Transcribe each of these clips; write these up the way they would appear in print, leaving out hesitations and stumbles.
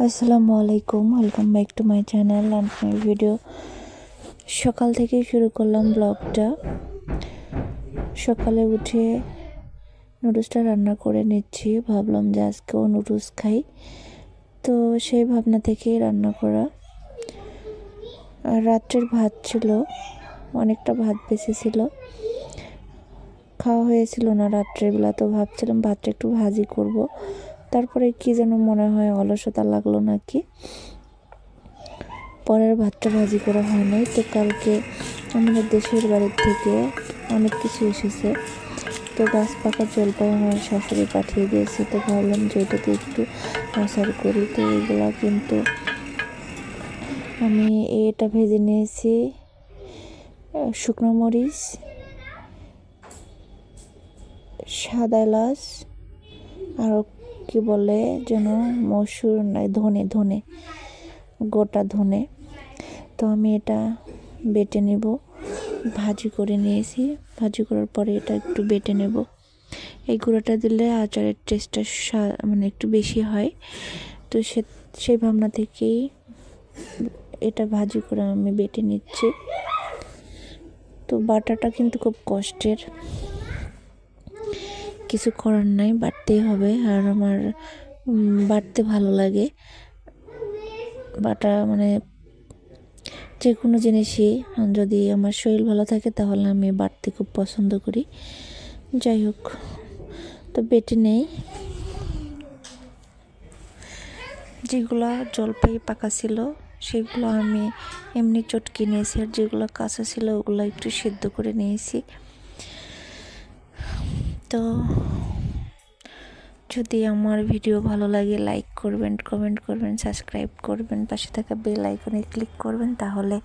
আসসালামু আলাইকুম, welcome back to my channel and my video. সকাল থেকেই শুরু করলাম ব্লগটা। সকালে উঠে নুডলসটা রান্না করে নিচ্ছি, ভাবলাম যে আজকেও নুডলস খাই, তো সেই ভাবনা থেকেই রান্না করা। আর রাত্রের ভাত ছিল, অনেকটা ভাত বেঁচে ছিল, খাওয়া হয়েছিল না রাত্রেবেলা, তো ভাবছিলাম ভাতটা একটু ভাজি করব। তারপরে কি যেন মনে হয় অলসতা লাগলো নাকি, পরের ভাতটা ভাজি করা হয় নাই। তো কালকে আমাদের দেশের বাড়ির থেকে অনেক কিছু এসেছে, তো গাছ পাকা জলপাই আমার শাশুড়ি পাঠিয়ে দিয়েছে, তো ভাবলাম যে এটাতে একটু আচার করি। তো এগুলা কিন্তু আমি এটা ভেজে নিয়েছি, শুকনো মরিচ, সাদা এলাচ, আর কি বলে যেন মসুর নাই, ধনে গোটা ধনে। তো আমি এটা বেটে নেব, ভাজি করে নিয়েছি। ভাজি করার পরে এটা একটু বেটে নেব। এই গুঁড়োটা দিলে আচারের টেস্টটা মানে একটু বেশি হয়, তো সেই ভাবনা থেকেই এটা ভাজি করে আমি বেটে নিচ্ছি। তো বাটাটা কিন্তু খুব কষ্টের, কিছু করার নাই, বাটতেই হবে। আর আমার বাটতে ভালো লাগে, বাটা মানে যে কোনো জিনিসই যদি আমার শরীর ভালো থাকে তাহলে আমি বাটতে খুব পছন্দ করি। যাই হোক, তো বেটে নেই। যেগুলো জলপাই পাকা ছিল সেগুলো আমি এমনি চটকে নিয়েছি, আর যেগুলো কাঁচা ছিল ওগুলো একটু সিদ্ধ করে নিয়েছি। তো যদি আমার ভিডিও ভালো লাগে লাইক করবেন, কমেন্ট করবেন, সাবস্ক্রাইব করবেন, পাশে থাকা বেল আইকনে ক্লিক করবেন, তাহলে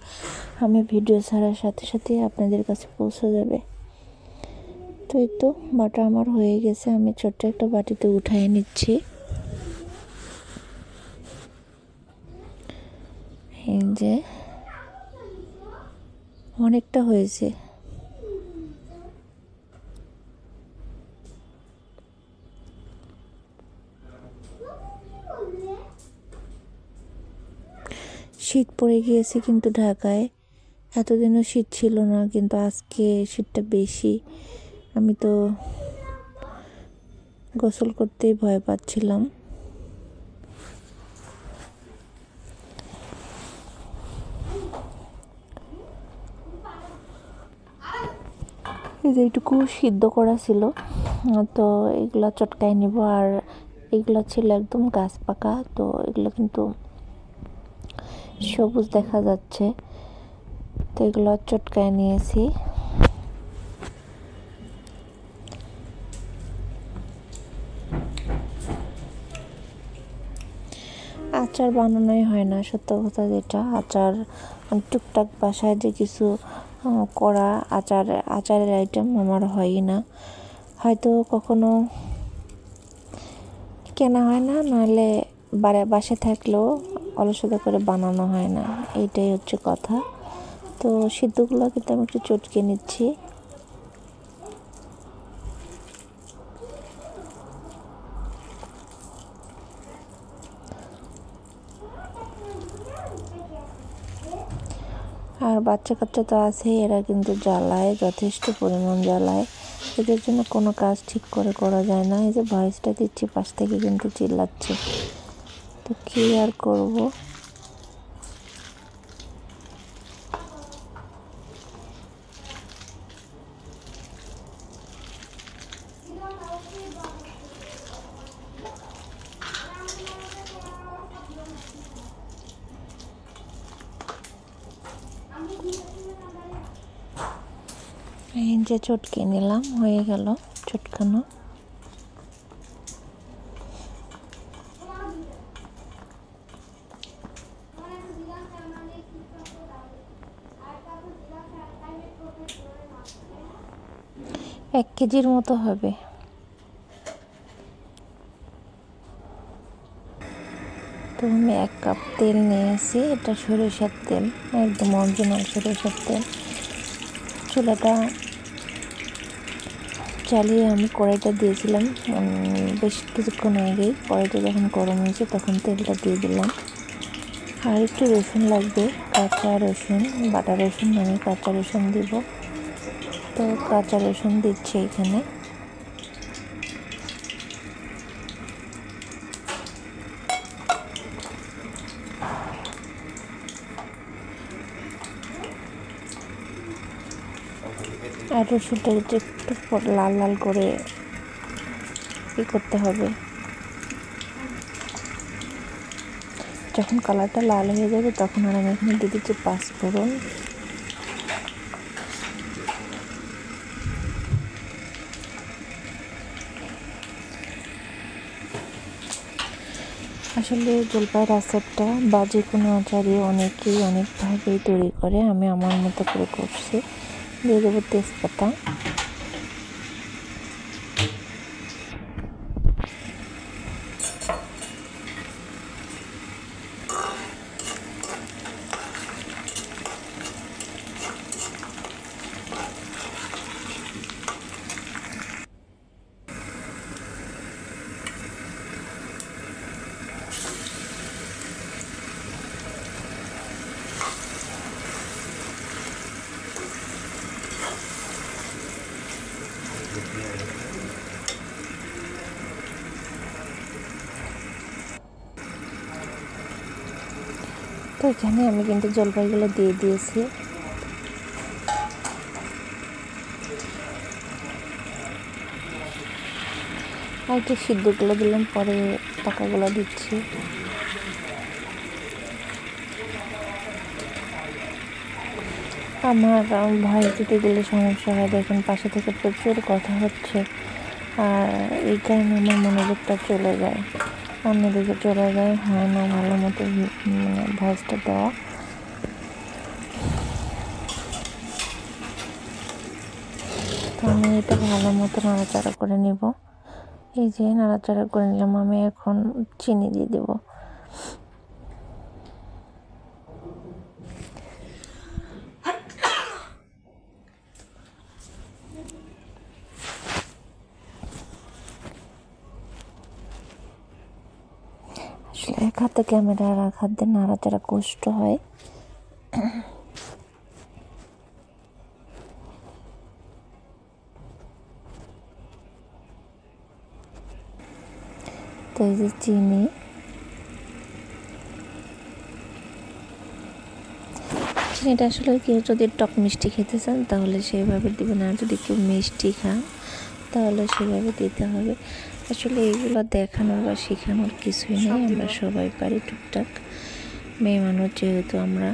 আমি ভিডিও ছাড়ার সাথে সাথে আপনাদের কাছে পৌঁছে যাবে। তো এই তো বাটা আমার হয়ে গেছে, আমি ছোট্ট একটা বাটিতে উঠাই নিচ্ছি। এই যে অনেকটা হয়েছে। শীত পড়ে গিয়েছে কিন্তু ঢাকায়, এতদিনও শীত ছিল না, কিন্তু আজকে শীতটা বেশি। আমি তো গোসল করতেই ভয় পাচ্ছিলাম। এই যে এইটুকু সিদ্ধ করা ছিল, তো এগুলো চটকাই নিব। আর এগুলো ছিল একদম গাছ পাকা, তো এগুলো কিন্তু সবুজ দেখা যাচ্ছে, তো এগুলো চটকায় নিয়েছি। আচার বানানোই হয় না, সত্য কথা যেটা। আচার টুকটাক বাসায় যে কিছু করা আচারের আইটেম আমার হয়ই না, হয়তো কখনো কেনা হয় না, নাহলে বাসায় থাকলেও অলসতা করে বানানো হয় না, এইটাই হচ্ছে কথা। তো সিদ্ধগুলো কিন্তু আমি একটু চটকে নিচ্ছি। আর বাচ্চা কাচ্চা তো আছে, এরা কিন্তু জ্বালায়, যথেষ্ট পরিমাণ জ্বালায়। এদের জন্য কোনো কাজ ঠিক করে করা যায় না। এই যে ভয়েসটা দিচ্ছি, পাশ থেকে কিন্তু চিল্লাচ্ছে, তো কী আর করব। এই যে চটকে নিলাম, হয়ে গেল চটকানো। এক কেজির মতো হবে। তো আমি 1 কাপ তেল নিয়েছি, এটা সরিষার তেল, একদম অরিজিনাল সরিষার তেল। চুলাটা চালিয়ে আমি কড়াইটা দিয়েছিলাম বেশ কিছুক্ষণ আগেই। কড়াইটা যখন গরম হয়েছে তখন তেলটা দিয়ে দিলাম। আর একটু রসুন লাগবে, কাঁচা রসুন, বাটা রসুন আমি কাঁচা রসুন দিব। তো কাঁচা রসুন দিচ্ছি এখানে। আর রসুনটা একটু লাল লাল করে করতে হবে। যখন কালারটা লাল হয়ে যাবে তখন আর আমি এখানে দিয়ে দিচ্ছি পাঁচফোড়ন। আসলে জলপাইয়ের আচারটা বা যে কোনো আচারই অনেকেই অনেকভাবেই তৈরি করে, আমি আমার মতো করে করছি। দিয়ে দেবো তেজপাতা, তো এখানে আমি কিন্তু জলপাইগুলো দিয়ে দিয়েছি। আর একটু সিদ্ধগুলো দিলাম, পরে পাকাগুলো দিচ্ছি। আমার ভয়েস দিতে গেলে সমস্যা হয়, দেখেন পাশে থেকে প্রচুর কথা হচ্ছে, আর এই কারণে আমার মনোযোগটা চলে যায়, অন্যদিকে চলে যায়, হয় না ভালো মতো ভয়েসটা দেওয়া। তো আমি এটা ভালো মতো নাড়াচাড়া করে নেব। এই যে নাড়াচাড়া করে নিলাম, আমি এখন চিনি দিয়ে দেবো। আসলে এক হাতে ক্যামেরা আর এক হাতে নাড়াচাড়া কষ্ট হয়। তো এই যে চিনিটা আসলে কেউ যদি টক মিষ্টি খেতে চান তাহলে সেইভাবে দিবেন, আর যদি কেউ মিষ্টি খান তাহলে সেভাবে দিতে হবে। আসলে এইগুলো দেখানোর বা শেখানোর কিছুই নেই, আমরা সবাই পারি টুকটাক, মেয়ে মানুষ যেহেতু আমরা।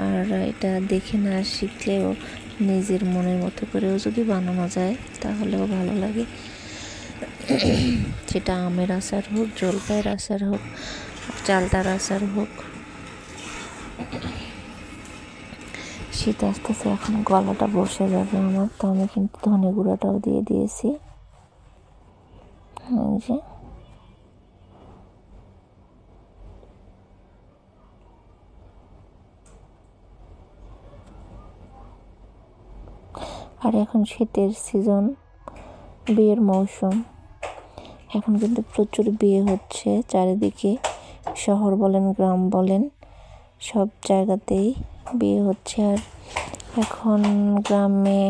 আর এটা দেখে না শিখলেও নিজের মনের মতো করেও যদি বানানো যায় তাহলেও ভালো লাগে। সেটা আমের আচার হোক, জলপাইয়ের আচার হোক, চালতার আচার হোক। শীত আসতেছে, এখন গলাটা বসে যাবে আমার, তো আমি কিন্তু ধনে গুঁড়াটাও দিয়ে দিয়েছি। এই যে আর এখন শীতের সিজন, বিয়ের মৌসুম, এখন কিন্তু প্রচুর বিয়ে হচ্ছে চারিদিকে, শহর বলেন গ্রাম বলেন সব জায়গাতেই বিয়ে হচ্ছে। আর এখন গ্রামে